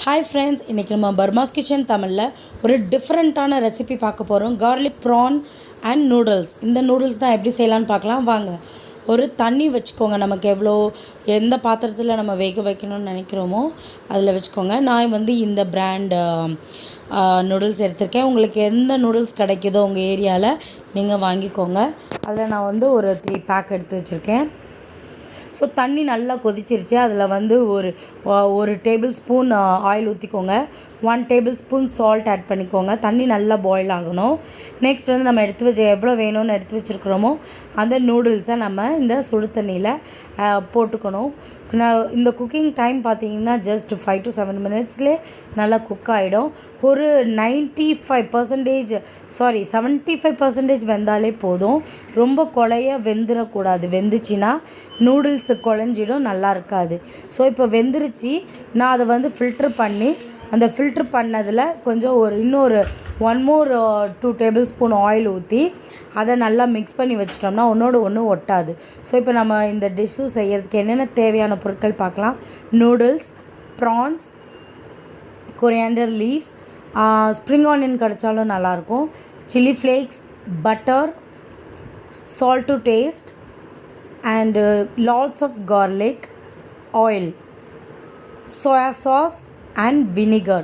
Hi friends, இன்றைக்கி நம்ம பர்மாஸ் kitchen தமிழில் ஒரு டிஃப்ரெண்ட்டான ரெசிபி பார்க்க போகிறோம். Garlic PRAN and noodles. இந்த நூடுல்ஸ் தான் எப்படி செய்யலான்னு பார்க்கலாம் வாங்க. ஒரு தண்ணி வச்சுக்கோங்க. நமக்கு எந்த பாத்திரத்தில் நம்ம வேக வைக்கணும்னு நினைக்கிறோமோ அதில் வச்சுக்கோங்க. நான் இந்த பிராண்ட் நூடுல்ஸ் எடுத்திருக்கேன். உங்களுக்கு எந்த நூடுல்ஸ் கிடைக்குதோ உங்கள் ஏரியாவில் நீங்கள் வாங்கிக்கோங்க. அதில் நான் ஒரு 3 பேக் எடுத்து வச்சுருக்கேன். ஸோ தண்ணி நல்லா கொதிச்சிருச்சு. அதில் ஒரு டேபிள் ஸ்பூன் ஆயில் ஊற்றிக்கோங்க. 1 டேபிள் ஸ்பூன் சால்ட் ஆட் பண்ணிக்கோங்க. தண்ணி நல்லா பாயில் ஆகணும். நெக்ஸ்ட் நம்ம எடுத்து வச்சு எவ்வளோ வேணும்னு எடுத்து வச்சுருக்கிறோமோ அந்த நூடுல்ஸை நம்ம இந்த சுடு தண்ணியில் போட்டுக்கணும். இந்த குக்கிங் டைம் பார்த்திங்கன்னா ஜஸ்ட் 5 to 7 மினிட்ஸ்லேயே நல்லா குக் ஆகிடும். ஒரு 75% வெந்தாலே போதும். ரொம்ப குழைய வெந்துடக்கூடாது. வெந்துச்சுன்னா நூடுல்ஸ் குழஞ்சிடும், நல்லா இருக்காது. ஸோ இப்போ வெந்துருச்சு. நான் அதை ஃபில்ட்ரு பண்ணி அந்த ஃபில்ட்ரு பண்ணதில் கொஞ்சம் இன்னொரு 2 டேபிள் ஸ்பூன் ஆயில் ஊற்றி அதை நல்லா மிக்ஸ் பண்ணி வச்சிட்டோம்னா ஒன்று ஒட்டாது. ஸோ இப்போ நம்ம இந்த டிஷ்ஷு செய்கிறதுக்கு என்னென்ன தேவையான பொருட்கள் பார்க்கலாம். Noodles, prawns, coriander leaves, spring onion கிடைச்சாலும் நல்லாயிருக்கும், chilli flakes, butter, salt to taste, and lots of garlic, oil, soya sauce and vinegar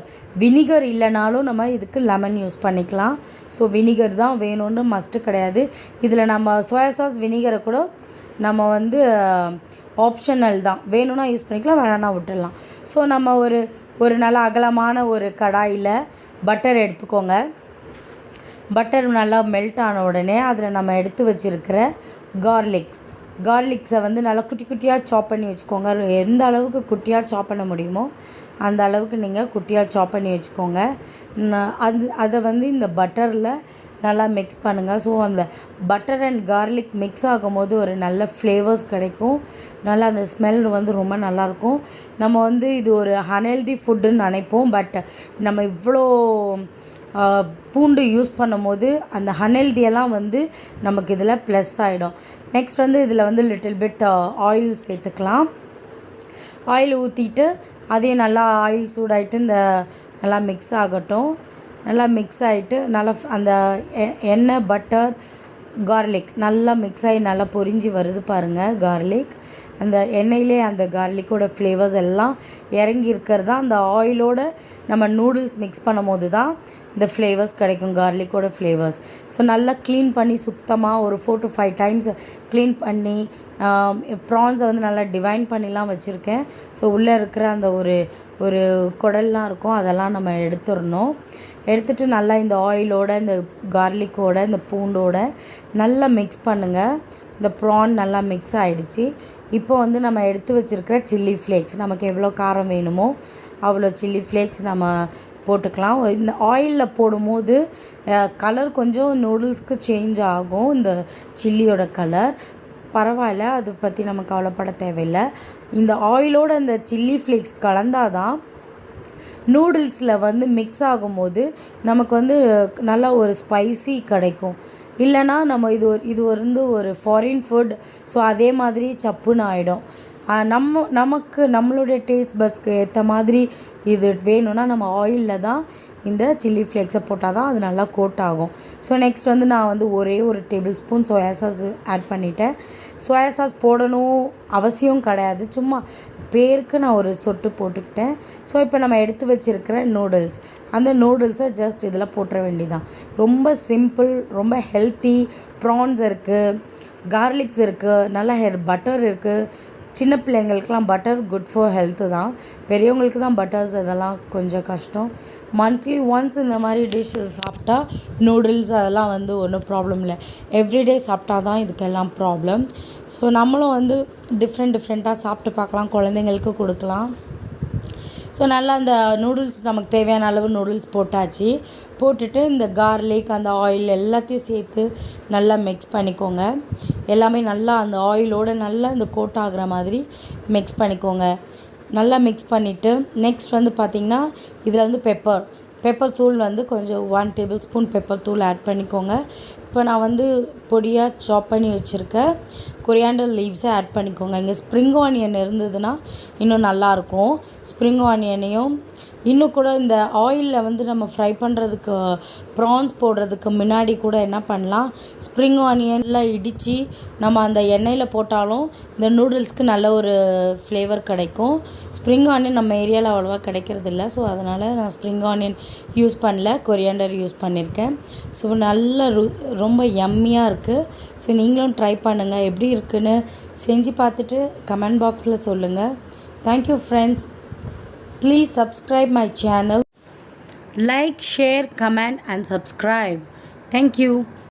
இல்லைனாலும் நம்ம இதுக்கு லெமன் யூஸ் பண்ணிக்கலாம். ஸோ வினிகர் தான் வேணும்னு மஸ்ட்டு கிடையாது. இதில் நம்ம சோயா சாஸ் வினிகரை கூட நம்ம ஆப்ஷனல் தான். வேணும்னா யூஸ் பண்ணிக்கலாம், வேணான்னா விட்டுடலாம். ஸோ நம்ம ஒரு நல்ல அகலமான ஒரு கடாயில் பட்டர் எடுத்துக்கோங்க. பட்டர் நல்லா மெல்ட் ஆன உடனே அதில் நம்ம எடுத்து வச்சுருக்கிற கார்லிக்ஸை நல்லா குட்டி குட்டியாக சாப் பண்ணி வச்சுக்கோங்க. எந்த அளவுக்கு குட்டியாக சாப் பண்ண முடியுமோ அந்த அளவுக்கு நீங்கள் குட்டியாக சாப் பண்ணி வச்சுக்கோங்க. அதை இந்த பட்டரில் நல்லா மிக்ஸ் பண்ணுங்கள். ஸோ அந்த பட்டர் அண்ட் கார்லிக் மிக்ஸ் ஆகும்போது ஒரு நல்ல ஃப்ளேவர்ஸ் கிடைக்கும். நல்லா அந்த ஸ்மெல் ரொம்ப நல்லாயிருக்கும். நம்ம இது ஒரு அன்ஹெல்தி ஃபுட்டுன்னு நினைப்போம். பட் நம்ம இவ்வளோ பூண்டு யூஸ் பண்ணும் போது அந்த அன்ஹெல்தியெல்லாம் நமக்கு இதில் ப்ளஸ் ஆகிடும். நெக்ஸ்ட் இதில் லிட்டில் பிட் ஆயில் சேர்த்துக்கலாம். ஆயில் ஊற்றிட்டு அதையும் நல்லா ஆயில் சூடாகிட்டு நல்லா மிக்ஸ் ஆகட்டும். நல்லா மிக்ஸ் ஆகிட்டு நல்லா அந்த எண்ணெய், பட்டர், கார்லிக் நல்லா மிக்ஸ் ஆகி நல்லா பொரிஞ்சு வருது பாருங்கள். கார்லிக் அந்த எண்ணெயிலே அந்த கார்லிக்கோட ஃப்ளேவர்ஸ் எல்லாம் இறங்கி இருக்கிறதா அந்த ஆயிலோடு நம்ம நூடுல்ஸ் மிக்ஸ் பண்ணும் போது தான் இந்த ஃப்ளேவர்ஸ் கிடைக்கும், கார்லிக்கோட ஃப்ளேவர்ஸ். ஸோ நல்லா க்ளீன் பண்ணி சுத்தமாக ஒரு 4 to 5 டைம்ஸ் க்ளீன் பண்ணி ப்ரான்ஸை நல்லா டிவைன் பண்ணிலாம் வச்சுருக்கேன். ஸோ உள்ளே இருக்கிற அந்த ஒரு குடல்லாம் இருக்கும், அதெல்லாம் நம்ம எடுத்துடணும். எடுத்துகிட்டு நல்லா இந்த ஆயிலோட இந்த கார்லிக்கோட இந்த பூண்டோட நல்லா மிக்ஸ் பண்ணுங்கள். இந்த ப்ரான் நல்லா மிக்ஸ் ஆகிடுச்சு. இப்போ நம்ம எடுத்து வச்சுருக்கிற சில்லி ஃப்ளேக்ஸ், நமக்கு எவ்வளோ காரம் வேணுமோ அவ்வளோ சில்லி ஃப்ளேக்ஸ் நம்ம போட்டுக்கலாம். இந்த ஆயிலில் போடும்போது கலர் கொஞ்சம் நூடுல்ஸ்க்கு சேஞ்ச் ஆகும். இந்த சில்லியோட கலர் பரவாயில்ல, அதை பற்றி நம்ம கவலைப்பட தேவையில்லை. இந்த ஆயிலோட இந்த சில்லி ஃப்ளேக்ஸ் கலந்தால் தான் நூடுல்ஸில் மிக்ஸ் ஆகும்போது நமக்கு நல்லா ஒரு ஸ்பைசி கிடைக்கும். இல்லைனா நம்ம இது ஒரு ஃபாரின் ஃபுட். ஸோ அதே மாதிரி சப்புன்னு ஆகிடும். நமக்கு நம்மளுடைய டேஸ்ட் பட்ஸ்க்கு ஏற்ற மாதிரி இது வேணும்னா நம்ம ஆயிலில் தான் இந்த சில்லி ஃப்ளேக்ஸை போட்டால் தான் அது நல்லா கோட் ஆகும். ஸோ நெக்ஸ்ட் நான் ஒரே ஒரு tablespoon soya sauce add பண்ணிட்டேன். சோயா சாஸ் போடணும் அவசியம் கிடையாது, சும்மா பேருக்கு நான் ஒரு சொட்டு போட்டுக்கிட்டேன். ஸோ இப்போ நம்ம எடுத்து வச்சுருக்கிற நூடுல்ஸ், அந்த நூடுல்ஸை ஜஸ்ட் இதில் போட்டுற வேண்டியதான். ரொம்ப சிம்பிள், ரொம்ப ஹெல்த்தி. ப்ரான்ஸ் இருக்குது, கார்லிக்ஸ் இருக்குது, நல்லா பட்டர் இருக்குது. சின்ன பிள்ளைங்களுக்கெலாம் பட்டர் குட் ஃபார் ஹெல்த்து தான். பெரியவங்களுக்கு தான் பட்டர்ஸ் அதெல்லாம் கொஞ்சம் கஷ்டம். மந்த்லி ஒன்ஸ் இந்த மாதிரி டிஷ்ஷஸ் சாப்பிட்டா நூடுல்ஸ் அதெல்லாம் ஒன்றும் ப்ராப்ளம் இல்லை. எவ்ரிடே சாப்பிட்டா தான் இதுக்கெல்லாம் ப்ராப்ளம். ஸோ நம்மளும் டிஃப்ரெண்ட்டாக சாப்பிட்டு பார்க்கலாம், குழந்தைங்களுக்கு கொடுக்கலாம். ஸோ நல்லா அந்த நூடுல்ஸ் நமக்கு தேவையான அளவு நூடுல்ஸ் போட்டுட்டு இந்த கார்லிக் அந்த ஆயில் எல்லாத்தையும் சேர்த்து நல்லா மிக்ஸ் பண்ணிக்கோங்க. எல்லாமே நல்லா அந்த ஆயிலோடு நல்லா இந்த கோட் ஆகிற மாதிரி மிக்ஸ் பண்ணிக்கோங்க. நல்லா மிக்ஸ் பண்ணிவிட்டு நெக்ஸ்ட் பார்த்திங்கன்னா இதில் பெப்பர் தூள் கொஞ்சம் 1 டேபிள் ஸ்பூன் பெப்பர் தூள் ஆட் பண்ணிக்கோங்க. இப்போ நான் பொடியாக சாப் பண்ணி வச்சுருக்க கொரியாண்டர் லீவ்ஸை ஆட் பண்ணிக்கோங்க. இங்கே ஸ்ப்ரிங் ஆனியன் இருந்ததுன்னா இன்னும் நல்லாயிருக்கும். ஸ்ப்ரிங் ஆனியனையும் இன்னும் கூட இந்த ஆயிலில் வந்து நம்ம ஃப்ரை பண்ணுறதுக்கு ப்ரான்ஸ் போடுறதுக்கு முன்னாடி கூட என்ன பண்ணலாம், ஸ்ப்ரிங் ஆனியனில் இடித்து நம்ம அந்த எண்ணெயில் போட்டாலும் இந்த நூடுல்ஸ்க்கு நல்ல ஒரு ஃப்ளேவர் கிடைக்கும். ஸ்ப்ரிங் ஆனியன் நம்ம ஏரியாவில் அவ்வளோவா கிடைக்கிறதில்ல. ஸோ அதனால் நான் ஸ்ப்ரிங் ஆனியன் யூஸ் பண்ணல, கொரியாண்டர் யூஸ் பண்ணியிருக்கேன். ஸோ நல்ல ரொம்ப யம்மியாக இருக்குது. ஸோ நீங்களும் ட்ரை பண்ணுங்கள், எப்படி இருக்குன்னு செஞ்சு பார்த்துட்டு கமெண்ட் பாக்ஸில் சொல்லுங்கள். Thank you friends. Please subscribe my channel. Like, share, comment and subscribe. Thank you.